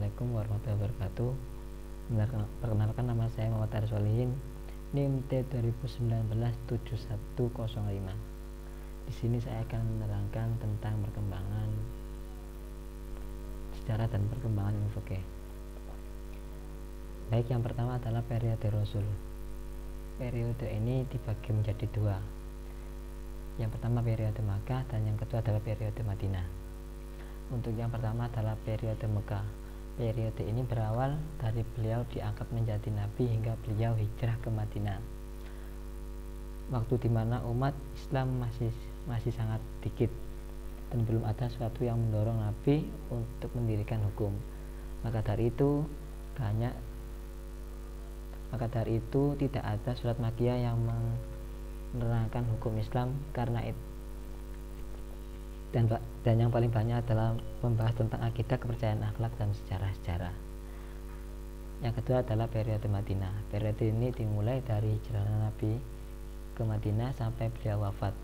Assalamualaikum warahmatullahi wabarakatuh. Perkenalkan, nama saya Muhammad Arif Solihin, NIM T 2019-7105. Di sini saya akan menerangkan tentang perkembangan sejarah dan perkembangan ilmu fikih. Baik, yang pertama adalah periode Rasul. Periode ini dibagi menjadi dua. Yang pertama periode Makkah dan yang kedua adalah periode Madinah. Untuk yang pertama adalah periode Mekah. Periode ini berawal dari beliau diangkat menjadi nabi hingga beliau hijrah ke Madinah. Waktu di mana umat Islam masih sangat dikit dan belum ada sesuatu yang mendorong nabi untuk mendirikan hukum. Maka dari itu tidak ada surat Makkiyah yang menerangkan hukum Islam karena itu. Dan yang paling banyak adalah membahas tentang akidah, kepercayaan, akhlak, dan sejarah-sejarah. Yang kedua adalah periode Madinah. Periode ini dimulai dari hijrah Nabi ke Madinah sampai beliau wafat.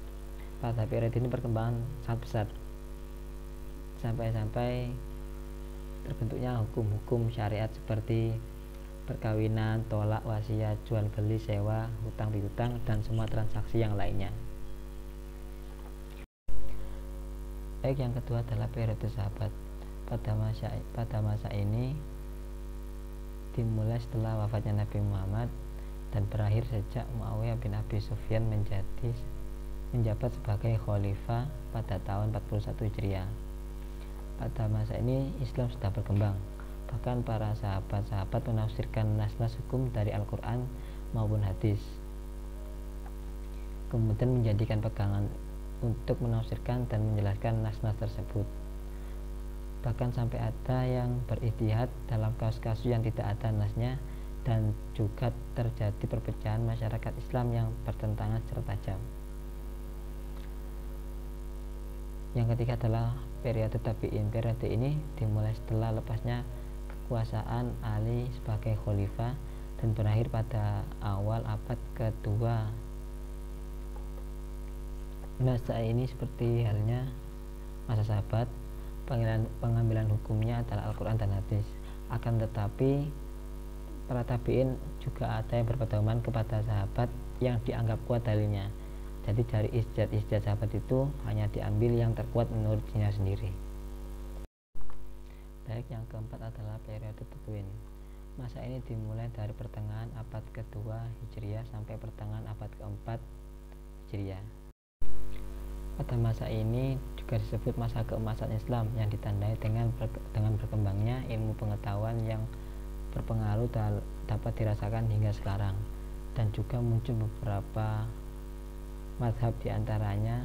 Pada periode ini perkembangan sangat besar, sampai terbentuknya hukum-hukum syariat seperti perkawinan, tolak, wasiat, jual beli, sewa, hutang piutang, dan semua transaksi yang lainnya. Baik, yang kedua adalah periode sahabat. Pada masa ini dimulai setelah wafatnya Nabi Muhammad dan berakhir sejak Muawiyah bin Abi Sufyan menjabat sebagai khalifah pada tahun 41 Hijriah. Pada masa ini Islam sudah berkembang. Bahkan para sahabat-sahabat menafsirkan nas-nas hukum dari Al-Quran maupun hadis, kemudian menjadikan pegangan untuk menafsirkan dan menjelaskan nas-nas tersebut. Bahkan sampai ada yang berijtihad dalam kasus-kasus yang tidak ada nasnya, dan juga terjadi perpecahan masyarakat Islam yang bertentangan secara tajam. Yang ketiga adalah periode tabi'in. Periode ini dimulai setelah lepasnya kekuasaan Ali sebagai khalifah dan berakhir pada awal abad kedua. Masa ini seperti halnya masa sahabat, pengambilan hukumnya adalah Al-Quran dan hadis. Akan tetapi para tabi'in juga ada yang berpedoman kepada sahabat yang dianggap kuat dalilnya. Jadi dari ijtihad sahabat itu hanya diambil yang terkuat menurut dirinya sendiri. Baik, yang keempat adalah periode Tadwin. Masa ini dimulai dari pertengahan abad kedua Hijriah sampai pertengahan abad keempat Hijriah. Pada masa ini juga disebut masa keemasan Islam, yang ditandai dengan berkembangnya ilmu pengetahuan yang berpengaruh dapat dirasakan hingga sekarang, dan juga muncul beberapa mazhab, diantaranya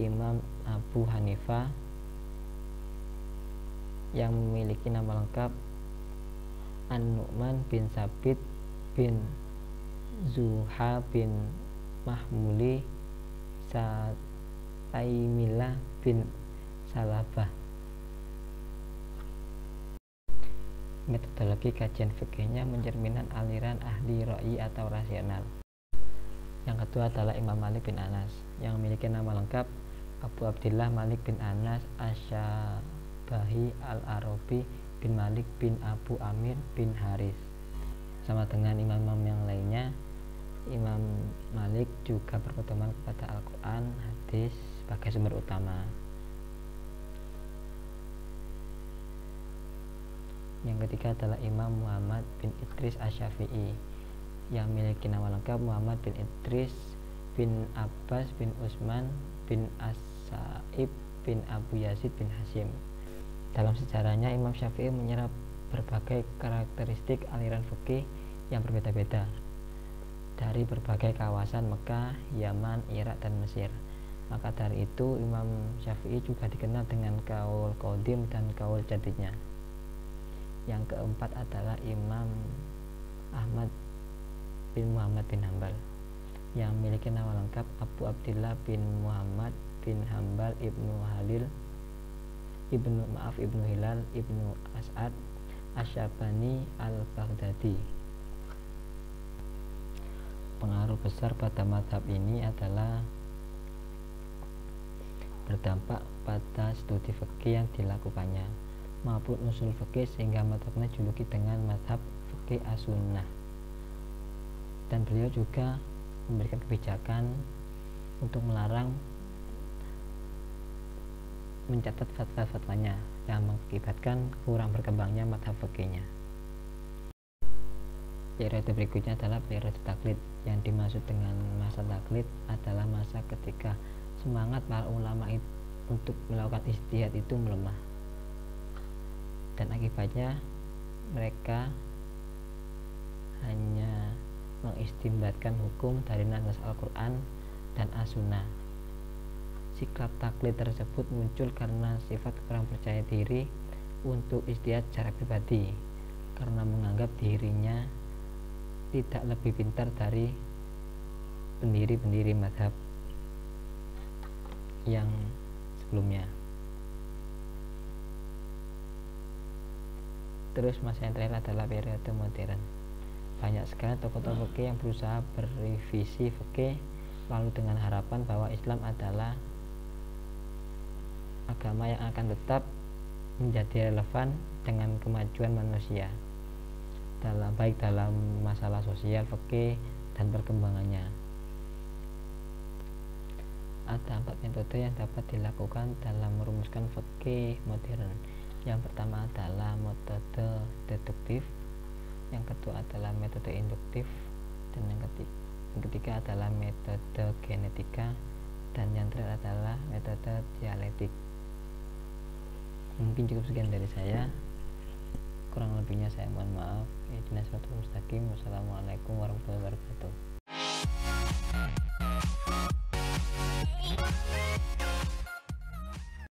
Imam Abu Hanifah yang memiliki nama lengkap An-Nu'man bin Sabit bin Zuha bin Mahmuli Taimillah bin Salabah. Metodologi kajian fikihnya mencerminkan aliran ahli ra'i atau rasional. Yang kedua adalah Imam Malik bin Anas yang memiliki nama lengkap Abu Abdillah Malik bin Anas Asy-Syabahi Al-Arabi bin Malik bin Abu Amir bin Haris. Sama dengan imam-imam yang lainnya, Imam Malik juga berpedoman kepada Al-Quran, hadis sebagai sumber utama. Yang ketiga adalah Imam Muhammad bin Idris Asy-Syafi'i yang memiliki nama lengkap Muhammad bin Idris bin Abbas bin Utsman bin As-Sa'ib bin Abu Yazid bin Hasyim. Dalam sejarahnya, Imam Syafi'i menyerap berbagai karakteristik aliran fikih yang berbeda-beda dari berbagai kawasan Mekah, Yaman, Irak, dan Mesir. Maka dari itu Imam Syafi'i juga dikenal dengan kaul qadim dan kaul jadidnya. Yang keempat adalah Imam Ahmad bin Muhammad bin Hambal yang memiliki nama lengkap Abu Abdillah bin Muhammad bin Hambal ibnu Hilal ibnu As'ad Asy-Syabani al-Baghdadi. Pengaruh besar pada mazhab ini adalah berdampak pada studi fikih yang dilakukannya. maupun usul fikih, sehingga madhabnya dijuluki dengan madhab fikih as-sunnah. Dan beliau juga memberikan kebijakan untuk melarang mencatat fatwa-fatwanya yang mengakibatkan kurang berkembangnya madhab fikihnya. Periode berikutnya adalah periode taklid. Yang dimaksud dengan masa taklid adalah masa ketika semangat para ulama untuk melakukan ijtihad itu melemah, dan akibatnya mereka hanya mengistimbatkan hukum dari nas Al-Quran dan As-Sunnah. Sikap taklid tersebut muncul karena sifat kurang percaya diri untuk ijtihad secara pribadi, karena menganggap dirinya tidak lebih pintar dari pendiri-pendiri mazhab yang sebelumnya. Terus masa yang terakhir adalah periode modern. Banyak sekali tokoh-tokoh fikih yang berusaha berrevisi fikih, lalu dengan harapan bahwa Islam adalah agama yang akan tetap menjadi relevan dengan kemajuan manusia, baik dalam masalah sosial, fikih, dan perkembangannya. Ada 4 metode yang dapat dilakukan dalam merumuskan fikih modern. Yang pertama adalah metode deduktif, yang kedua adalah metode induktif, dan yang ketiga adalah metode genetika, dan yang terakhir adalah metode dialektik. Mungkin cukup sekian dari saya, kurang lebihnya saya mohon maaf. Ihdinas siratal mustaqim. Wassalamualaikum warahmatullahi wabarakatuh.